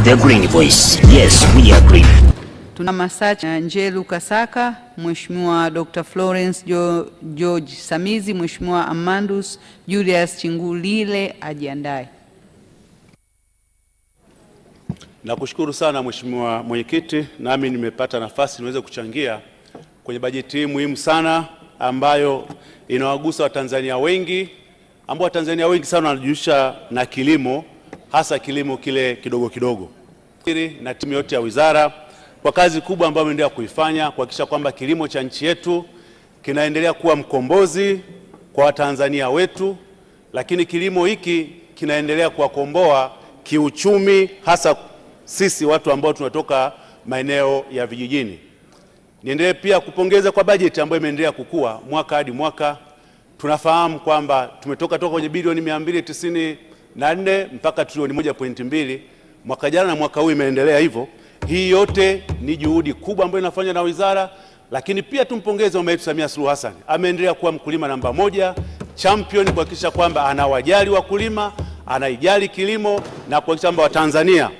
The Green Voice. Yes, we agree. Tuna Masacha Njelu Kasaka, Mheshimiwa Dr. Florence George Samizi, Mheshimiwa Amandus Julius Chingulile ajiandae. Nakushukuru sana Mheshimiwa Mwenyekiti, nami nimepata nafasi niweze kuchangia kwenye bajeti hii muhimu sana ambayo inawagusa Watanzania wengi, ambao Watanzania wengi sana wanajihusisha na kilimo, hasa kilimo kile kidogo kidogo. Na timu yote ya wizara kwa kazi kubwa ambayo imeendelea kuifanya kuhakikisha kwamba kilimo cha nchi yetu kinaendelea kuwa mkombozi kwa Watanzania wetu, lakini kilimo hiki kinaendelea kuwakomboa kiuchumi, hasa sisi watu ambao tunatoka maeneo ya vijijini. Niendelee pia kupongeza kwa bajeti ambayo imeendelea kukua mwaka hadi mwaka. Tunafahamu kwamba tumetoka kwenye bilioni 294 mpaka trilioni 1.2 mwaka jana, na mwaka huu imeendelea hivyo. Hii yote ni juhudi kubwa ambayo inafanywa na wizara, lakini pia tumpongeze Mama yetu Samia Suluhu Hassan. Ameendelea kuwa mkulima namba moja, champion, kuhakikisha kwamba anawajali wakulima, anaijali kilimo na kuhakikisha kwamba Watanzania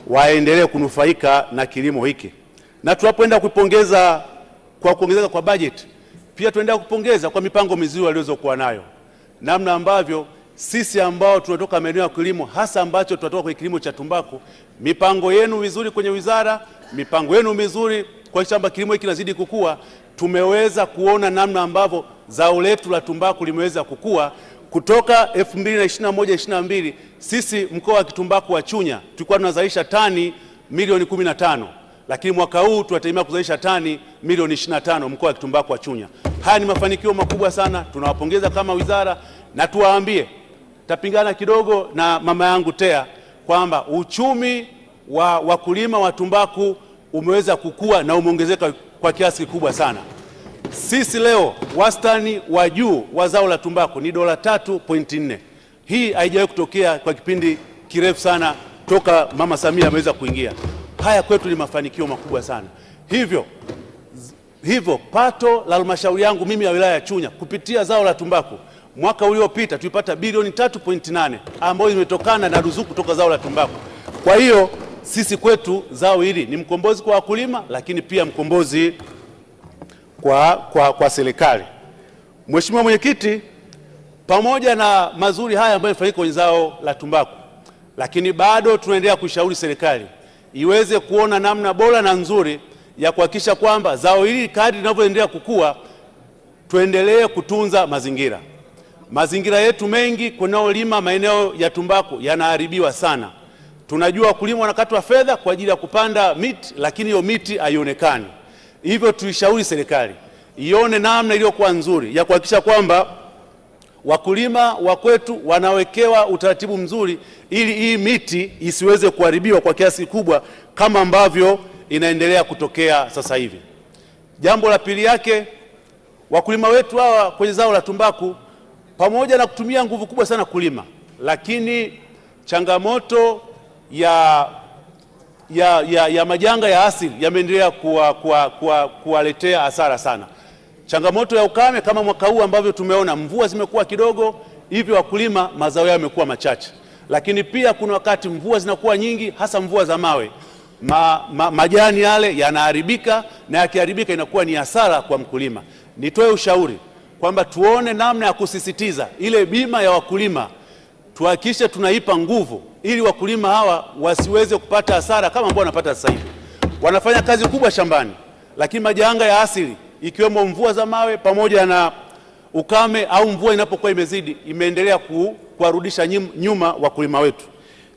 waendelee kunufaika na kilimo hiki. Na tunapoenda kupongeza kwa kuongezeka kwa bajeti, pia tunaendelea kupongeza kwa mipango mizuri aliyokuwa nayo, namna ambavyo sisi ambao tunatoka maeneo ya kilimo, hasa ambacho tunatoka kwenye kilimo cha tumbaku, mipango yenu mizuri kwenye wizara, mipango yenu mizuri kwa kwamba kilimo hiki kinazidi kukua. Tumeweza kuona namna ambavyo zao letu la tumbaku limeweza kukua kutoka 2021-22. Sisi mkoa wa kitumbaku wa Chunya tulikuwa tunazalisha tani milioni 15, lakini mwaka huu tunategemea kuzalisha tani milioni 25 mkoa wa kitumbaku wa Chunya. Haya ni mafanikio makubwa sana, tunawapongeza kama wizara, na tuwaambie, tapingana kidogo na mama yangu Tea kwamba uchumi wa wakulima wa tumbaku umeweza kukua na umeongezeka kwa kiasi kikubwa sana. Sisi leo wastani wa juu wa zao la tumbaku ni $3.4. Hii haijawahi kutokea kwa kipindi kirefu sana toka Mama Samia ameweza kuingia. Haya kwetu ni mafanikio makubwa sana. Hivyo pato la halmashauri yangu mimi ya wilaya ya Chunya kupitia zao la tumbaku mwaka uliopita tulipata bilioni 3.8 ambayo imetokana na ruzuku kutoka zao la tumbaku. Kwa hiyo sisi kwetu zao hili ni mkombozi kwa wakulima, lakini pia mkombozi kwa serikali. Mheshimiwa Mwenyekiti, pamoja na mazuri haya ambayo yamefanyika kwenye zao la tumbaku, lakini bado tunaendelea kushauri serikali iweze kuona namna bora na nzuri ya kuhakikisha kwamba zao hili kadri linavyoendelea kukua, tuendelee kutunza mazingira. Mazingira yetu mengi kunaolima maeneo ya tumbaku yanaharibiwa sana. Tunajua wakulima wanakatwa fedha kwa ajili ya kupanda miti, lakini hiyo miti haionekani. Hivyo tuishauri serikali ione namna iliyokuwa nzuri ya kuhakikisha kwamba wakulima wa kwetu wanawekewa utaratibu mzuri ili hii miti isiweze kuharibiwa kwa kiasi kikubwa kama ambavyo inaendelea kutokea sasa hivi. Jambo la pili yake, wakulima wetu hawa kwenye zao la tumbaku pamoja na kutumia nguvu kubwa sana kulima, lakini changamoto ya majanga ya asili yameendelea kuwaletea hasara sana. Changamoto ya ukame kama mwaka huu ambavyo tumeona mvua zimekuwa kidogo, hivyo wakulima mazao yao yamekuwa machache. Lakini pia kuna wakati mvua zinakuwa nyingi, hasa mvua za mawe, majani yale yanaharibika, na yakiharibika inakuwa ni hasara kwa mkulima. Nitoe ushauri kwamba tuone namna ya kusisitiza ile bima ya wakulima, tuhakikishe tunaipa nguvu ili wakulima hawa wasiweze kupata hasara kama ambao wanapata sasa hivi. Wanafanya kazi kubwa shambani, lakini majanga ya asili ikiwemo mvua za mawe pamoja na ukame au mvua inapokuwa imezidi imeendelea kuwarudisha nyuma wakulima wetu.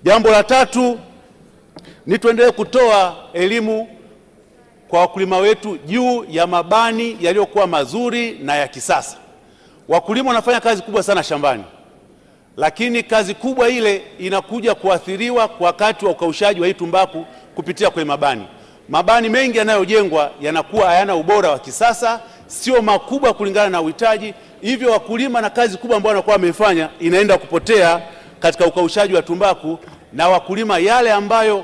Jambo la tatu ni tuendelee kutoa elimu kwa wakulima wetu juu ya mabani yaliyokuwa mazuri na ya kisasa. Wakulima wanafanya kazi kubwa sana shambani, lakini kazi kubwa ile inakuja kuathiriwa kwa wakati wa ukaushaji wa hii tumbaku kupitia kwenye mabani. Mabani mengi yanayojengwa yanakuwa hayana ubora wa kisasa, sio makubwa kulingana na uhitaji. Hivyo wakulima na kazi kubwa ambayo wanakuwa wameifanya inaenda kupotea katika ukaushaji wa tumbaku, na wakulima yale ambayo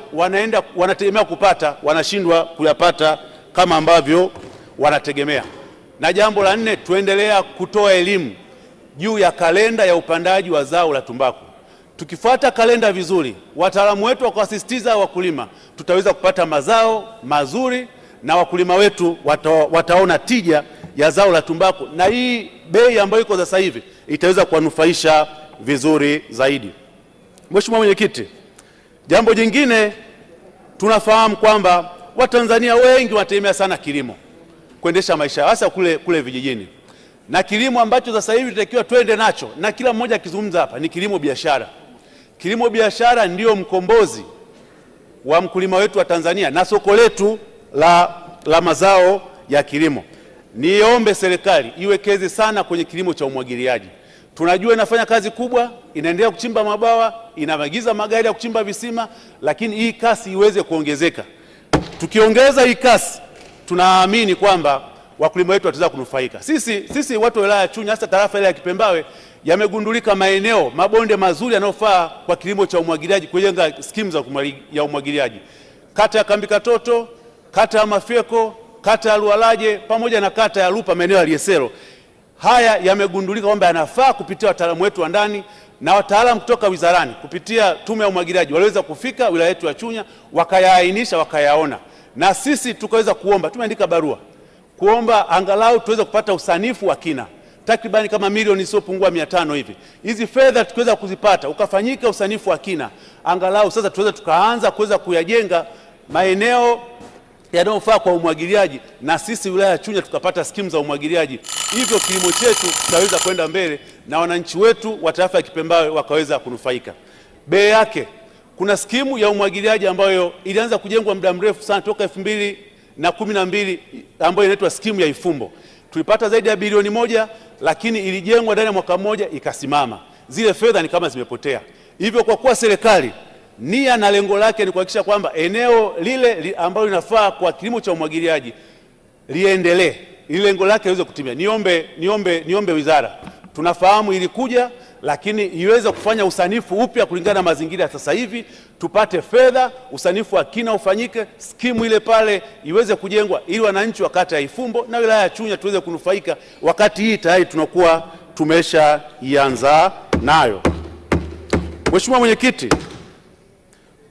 wanategemea kupata wanashindwa kuyapata kama ambavyo wanategemea. Na jambo la nne, tuendelea kutoa elimu juu ya kalenda ya upandaji wa zao la tumbaku. tukifuata kalenda vizuri, wataalamu wetu wakawasisitiza wakulima, tutaweza kupata mazao mazuri na wakulima wetu wataona tija ya zao la tumbaku, na hii bei ambayo iko sasa hivi itaweza kuwanufaisha vizuri zaidi. Mheshimiwa Mwenyekiti, jambo jingine, tunafahamu kwamba Watanzania wengi wanategemea sana kilimo kuendesha maisha, hasa kule vijijini, na kilimo ambacho sasa hivi tunatakiwa twende nacho, na kila mmoja akizungumza hapa, ni kilimo biashara. Kilimo biashara ndio mkombozi wa mkulima wetu wa Tanzania na soko letu la mazao ya kilimo. Niombe serikali iwekeze sana kwenye kilimo cha umwagiliaji. Tunajua inafanya kazi kubwa, inaendelea kuchimba mabawa, inaagiza magari ya kuchimba visima, lakini hii kasi iweze kuongezeka. Tukiongeza hii kasi, tunaamini kwamba wakulima wetu wataweza kunufaika. Sisi watu wa wilaya ya Chunya, hasa tarafa ile ya Kipembawe, yamegundulika maeneo mabonde mazuri yanayofaa kwa kilimo cha umwagiliaji, kujenga skimu ya umwagiliaji. Kata ya Kambi Katoto, kata ya Mafyeko, kata ya Lualaje pamoja na kata ya Lupa, maeneo ya Liesero. Haya yamegundulika kwamba yanafaa kupitia wataalamu wetu wa ndani na wataalamu kutoka wizarani kupitia tume ya umwagiliaji waliweza kufika wilaya yetu ya Chunya, wakayaainisha, wakayaona, na sisi tukaweza kuomba, tumeandika barua kuomba angalau tuweze kupata usanifu wa kina takribani kama milioni isiyopungua 500 hivi. Hizi fedha tukiweza kuzipata, ukafanyika usanifu wa kina, angalau sasa tuweze tukaanza kuweza kuyajenga maeneo yanayofaa kwa umwagiliaji, na sisi wilaya ya Chunya tukapata skimu za umwagiliaji. Hivyo kilimo chetu tutaweza kwenda mbele na wananchi wetu wa tarafa ya Kipembawe wakaweza kunufaika. Bei yake, kuna skimu ya umwagiliaji ambayo ilianza kujengwa muda mrefu sana toka 2012 ambayo inaitwa skimu ya Ifumbo. Tulipata zaidi ya bilioni 1, lakini ilijengwa ndani ya mwaka mmoja ikasimama. Zile fedha ni kama zimepotea. Hivyo kwa kuwa serikali nia na lengo lake ni kuhakikisha kwamba eneo lile ambalo linafaa kwa kilimo cha umwagiliaji liendelee, ili lengo lake liweze kutimia, niombe wizara, tunafahamu ilikuja, lakini iweze kufanya usanifu upya kulingana na mazingira ya sasa hivi, tupate fedha, usanifu wa kina ufanyike, skimu ile pale iweze kujengwa, ili wananchi wa kata ya Ifumbo na wilaya ya Chunya tuweze kunufaika, wakati hii tayari tunakuwa tumesha ianza nayo. Mheshimiwa Mwenyekiti,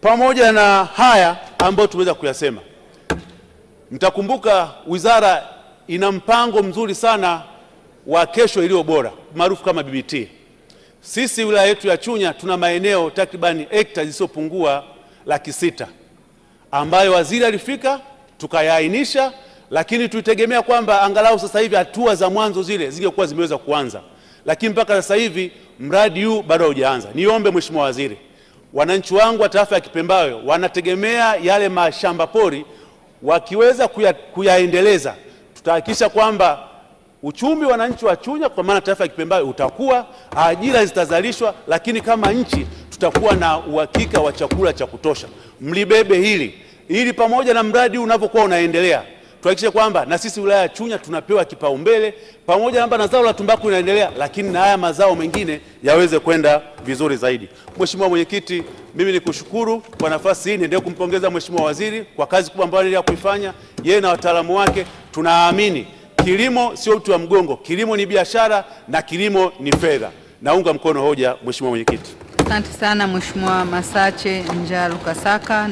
pamoja na haya ambayo tumeweza kuyasema, mtakumbuka wizara ina mpango mzuri sana wa kesho iliyo bora maarufu kama BBT. Sisi wilaya yetu ya Chunya tuna maeneo takribani hekta zisizopungua 600 ambayo waziri alifika tukayaainisha, lakini tulitegemea kwamba angalau sasa hivi hatua za mwanzo zile zingekuwa zimeweza kuanza, lakini mpaka sasa hivi mradi huu bado haujaanza. Niombe Mheshimiwa Waziri, wananchi wangu wa tarafa ya Kipembawe wanategemea yale mashamba pori, wakiweza kuyaendeleza tutahakikisha kwamba uchumi wa wananchi wa Chunya kwa maana tarafa ya Kipembawe utakuwa, ajira zitazalishwa, lakini kama nchi tutakuwa na uhakika wa chakula cha kutosha. Mlibebe hili ili pamoja na mradi unavyokuwa unaendelea tuhakikishe kwamba na sisi wilaya ya Chunya tunapewa kipaumbele, pamoja na zao la tumbaku linaendelea, lakini na haya mazao mengine yaweze kwenda vizuri zaidi. Mheshimiwa Mwenyekiti, mimi nikushukuru kwa nafasi hii, niendelee kumpongeza Mheshimiwa Waziri kwa kazi kubwa ambayo anaendelea kuifanya yeye na wataalamu wake. Tunaamini kilimo sio uti wa mgongo, kilimo ni biashara na kilimo ni fedha. Naunga mkono hoja Mheshimiwa Mwenyekiti. Asante sana Mheshimiwa Masache Njalu Kasaka.